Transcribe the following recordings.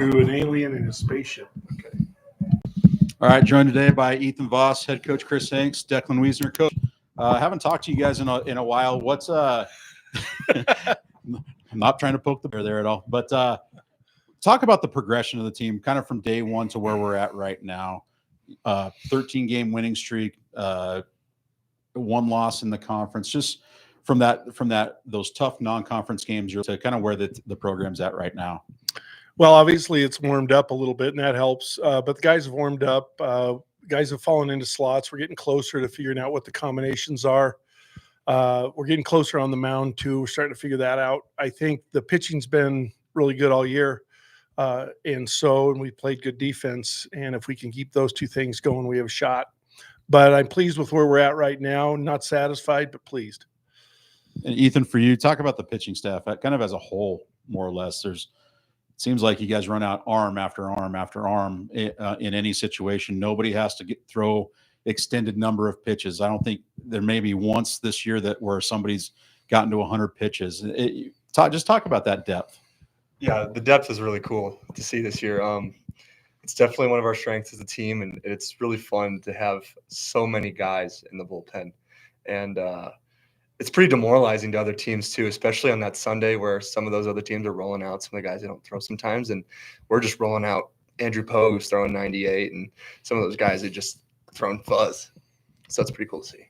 To an alien in a spaceship. Okay. All right, joined today by Ethan Voss, head coach Chris Hanks, Declan Wiesner, coach. Haven't talked to you guys in a while. What's I'm not trying to poke the bear there at all, but talk about the progression of the team, kind of from day one to where we're at right now. 13-game winning streak, one loss in the conference. Just from those tough non-conference games to kind of where the program's at right now. Well, obviously it's warmed up a little bit, and that helps. But the guys have warmed up. Guys have fallen into slots. We're getting closer to figuring out what the combinations are. We're getting closer on the mound, too. We're starting to figure that out. I think the pitching's been really good all year. And we played good defense. And if we can keep those two things going, we have a shot. But I'm pleased with where we're at right now. Not satisfied, but pleased. And Ethan, for you, talk about the pitching staff kind of as a whole, more or less. Seems like you guys run out arm after arm after arm in any situation. Nobody has to throw extended number of pitches. I don't think there may be once this year where somebody's gotten to 100 pitches. Just talk about that depth. Yeah, the depth is really cool to see this year. It's definitely one of our strengths as a team, and it's really fun to have so many guys in the bullpen. And it's pretty demoralizing to other teams too, especially on that Sunday where some of those other teams are rolling out some of the guys they don't throw sometimes, and we're just rolling out Andrew Poe, who's throwing 98, and some of those guys that just throwing fuzz. So it's pretty cool to see.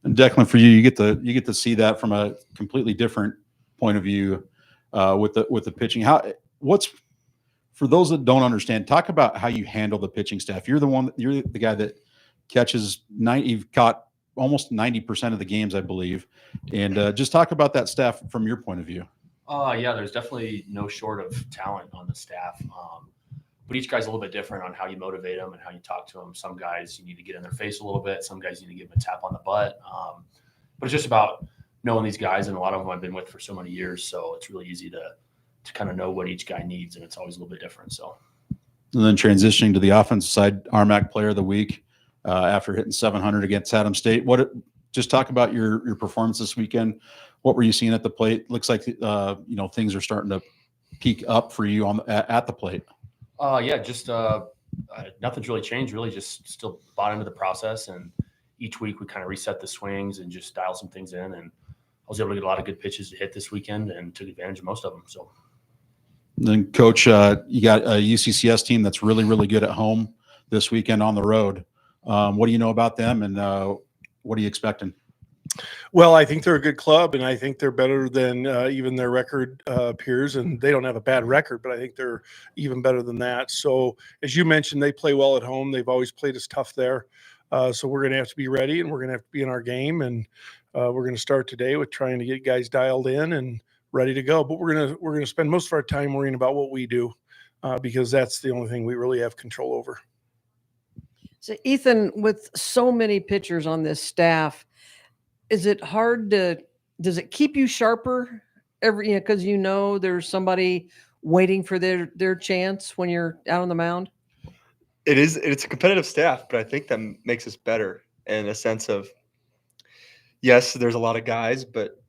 And Declan, for you, you get to see that from a completely different point of view with the pitching. For those that don't understand, talk about how you handle the pitching staff. You're the guy that catches you've caught almost 90% of the games, I believe. And just talk about that staff from your point of view. Yeah, there's definitely no short of talent on the staff. But each guy's a little bit different on how you motivate them and how you talk to them. Some guys you need to get in their face a little bit. Some guys you need to give them a tap on the butt. But it's just about knowing these guys, and a lot of them I've been with for so many years. So it's really easy to kind of know what each guy needs, and it's always a little bit different. So. And then transitioning to the offensive side, RMAC Player of the Week. After hitting 700 against Adam State, just talk about your performance this weekend. What were you seeing at the plate? Looks like things are starting to peak up for you at the plate. Yeah, just nothing's really changed. Really, just still bought into the process, and each week we kind of reset the swings and just dial some things in. And I was able to get a lot of good pitches to hit this weekend, and took advantage of most of them. So. And then, Coach, you got a UCCS team that's really, really good at home this weekend on the road. What do you know about them, and what are you expecting? Well, I think they're a good club, and I think they're better than even their record peers. And they don't have a bad record, but I think they're even better than that. So, as you mentioned, they play well at home. They've always played us tough there. So we're going to have to be ready, and we're going to have to be in our game. And we're going to start today with trying to get guys dialed in and ready to go. But we're going to spend most of our time worrying about what we do because that's the only thing we really have control over. So, Ethan, with so many pitchers on this staff, is it hard does it keep you sharper because there's somebody waiting for their chance when you're out on the mound? It's a competitive staff, but I think that makes us better in a sense of, yes, there's a lot of guys, but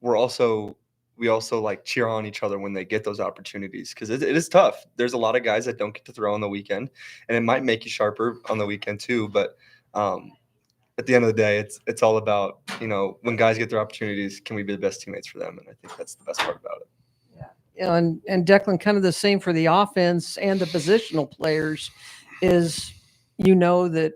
we also like cheer on each other when they get those opportunities, because it is tough. There's a lot of guys that don't get to throw on the weekend, and it might make you sharper on the weekend too. But at the end of the day, it's all about, when guys get their opportunities, can we be the best teammates for them? And I think that's the best part about it. Yeah. And Declan, kind of the same for the offense and the positional players is, that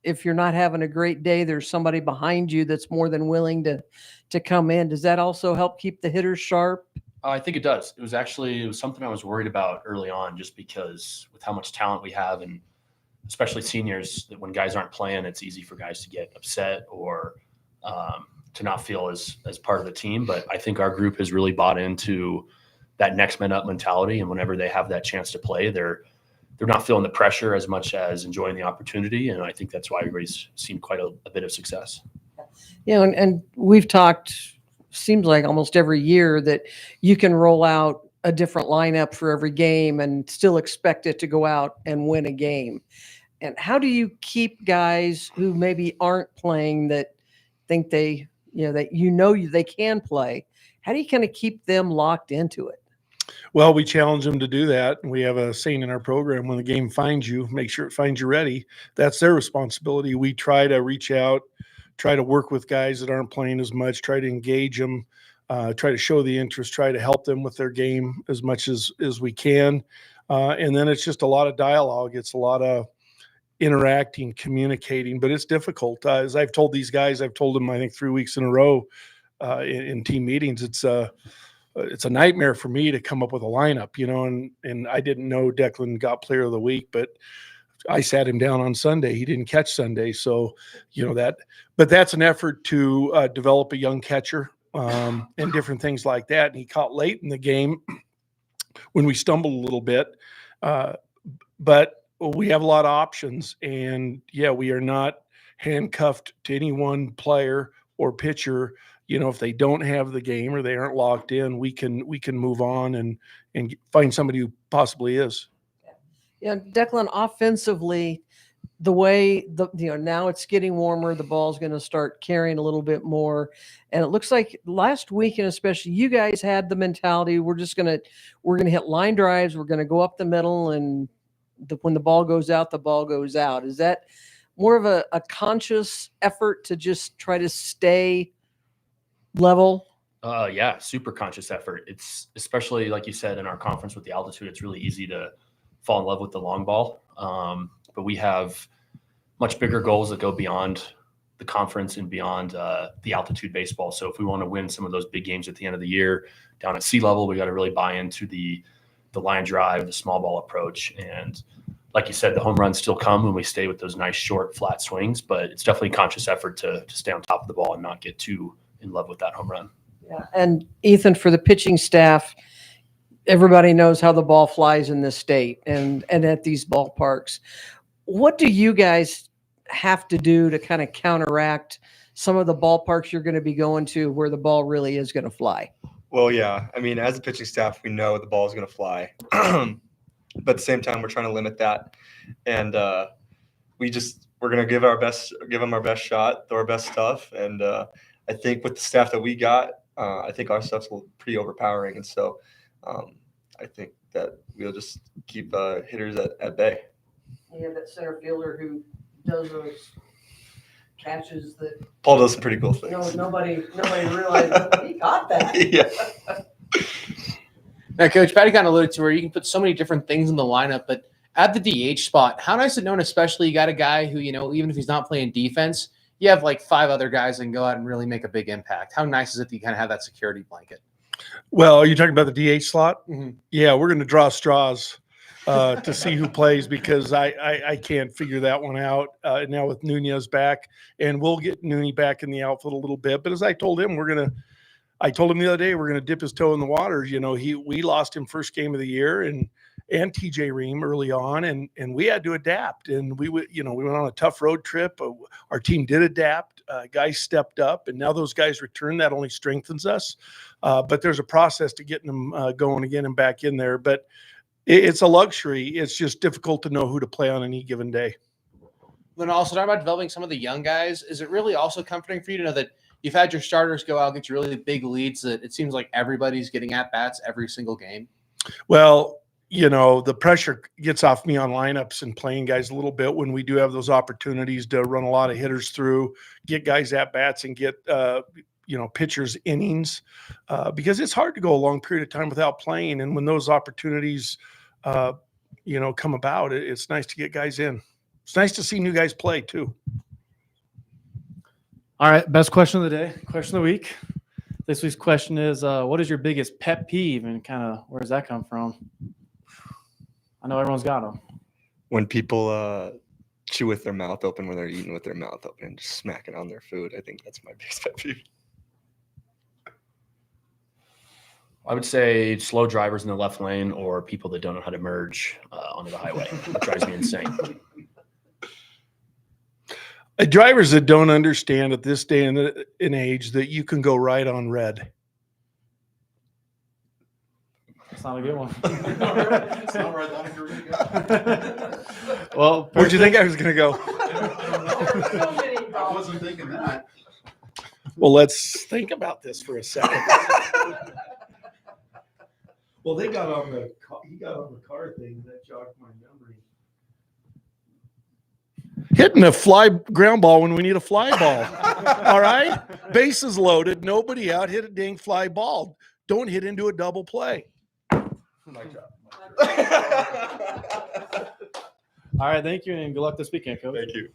if you're not having a great day, there's somebody behind you that's more than willing to come in. Does that also help keep the hitters sharp? I think it does. It was something I was worried about early on, just because with how much talent we have, and especially seniors, that when guys aren't playing, it's easy for guys to get upset or to not feel as part of the team. But I think our group has really bought into that next man up mentality. And whenever they have that chance to play, they're not feeling the pressure as much as enjoying the opportunity. And I think that's why everybody's seen quite a bit of success. And we've talked, seems like almost every year, that you can roll out a different lineup for every game and still expect it to go out and win a game. And how do you keep guys who maybe aren't playing, that think they can play? How do you kind of keep them locked into it? Well, we challenge them to do that. We have a saying in our program: when the game finds you, make sure it finds you ready. That's their responsibility. We try to reach out, try to work with guys that aren't playing as much, try to engage them, try to show the interest, try to help them with their game as much as we can. And then it's just a lot of dialogue. It's a lot of interacting, communicating, but it's difficult. As I've told these guys, I've told them, I think 3 weeks in a row in team meetings, it's a nightmare for me to come up with a lineup, and I didn't know Declan got player of the week, but I sat him down on Sunday. He didn't catch Sunday. So, but that's an effort to develop a young catcher and different things like that. And he caught late in the game when we stumbled a little bit. But we have a lot of options, and we are not handcuffed to any one player or pitcher. If they don't have the game or they aren't locked in, we can move on and find somebody who possibly is. Yeah, Declan, offensively, the way now it's getting warmer, the ball's going to start carrying a little bit more, and it looks like last weekend, especially, you guys had the mentality we're gonna hit line drives, we're gonna go up the middle, and when the ball goes out, the ball goes out. Is that more of a conscious effort to just try to stay level? Yeah, super conscious effort. It's especially, like you said, in our conference with the altitude, it's really easy to fall in love with the long ball. But we have much bigger goals that go beyond the conference and beyond the altitude baseball. So if we want to win some of those big games at the end of the year down at sea level, we got to really buy into the line drive, the small ball approach. And like you said, the home runs still come when we stay with those nice short flat swings, but it's definitely a conscious effort to stay on top of the ball and not get too in love with that home run. Yeah. And Ethan, for the pitching staff, everybody knows how the ball flies in this state and at these ballparks. What do you guys have to do to kind of counteract some of the ballparks you're going to be going to where the ball really is going to fly? Well, yeah. I mean, as a pitching staff, we know the ball is going to fly. But at the same time, we're trying to limit that. And we're going to give them our best shot, throw our best stuff. And I think with the staff that we got, I think our stuff's pretty overpowering. And so I think that we'll just keep hitters at bay. You have that center fielder who does those catches that Paul does some pretty cool things. nobody realized he got that. Yeah. Now, Coach, Patty kind of alluded to where you can put so many different things in the lineup, but at the DH spot, how nice is it knowing, especially you got a guy who, even if he's not playing defense, you have like 5 other guys that can go out and really make a big impact. How nice is it that you kind of have that security blanket? Well, are you talking about the DH slot? Mm-hmm. Yeah, we're going to draw straws to see who plays because I can't figure that one out now with Nunez back, and we'll get Nunez back in the outfield a little bit. But as I told him, I told him the other day we're going to dip his toe in the water. We lost him first game of the year and TJ Ream early on, and we had to adapt. And we went on a tough road trip. Our team did adapt. Guys stepped up, and now those guys return. That only strengthens us. But there's a process to getting them going again and back in there. But it's a luxury. It's just difficult to know who to play on any given day. Then also talking about developing some of the young guys, is it really also comforting for you to know that you've had your starters go out, get you really big leads, that it seems like everybody's getting at bats every single game? Well, the pressure gets off me on lineups and playing guys a little bit when we do have those opportunities to run a lot of hitters through, get guys at bats and get, pitchers innings because it's hard to go a long period of time without playing. And when those opportunities, come about, it's nice to get guys in. It's nice to see new guys play too. All right, best question of the day, question of the week. This week's question is, what is your biggest pet peeve, and kind of where does that come from? I know everyone's got them. When people chew with their mouth open when they're eating with their mouth open and just smacking on their food, I think that's my biggest pet peeve. I would say slow drivers in the left lane or people that don't know how to merge onto the highway. It drives me insane. Drivers that don't understand at this day and age that you can go right on red. That's not a good one. It's not where I thought you were going to go. Well, Where'd you think I was going to go? I wasn't thinking that. Well, let's think about this for a second. Well, he got on the car thing that jogged my memory. Hitting a fly ground ball when we need a fly ball. All right, bases loaded, nobody out. Hit a dang fly ball. Don't hit into a double play. Mic drop. All right, thank you, and good luck this weekend, Coach. Thank you.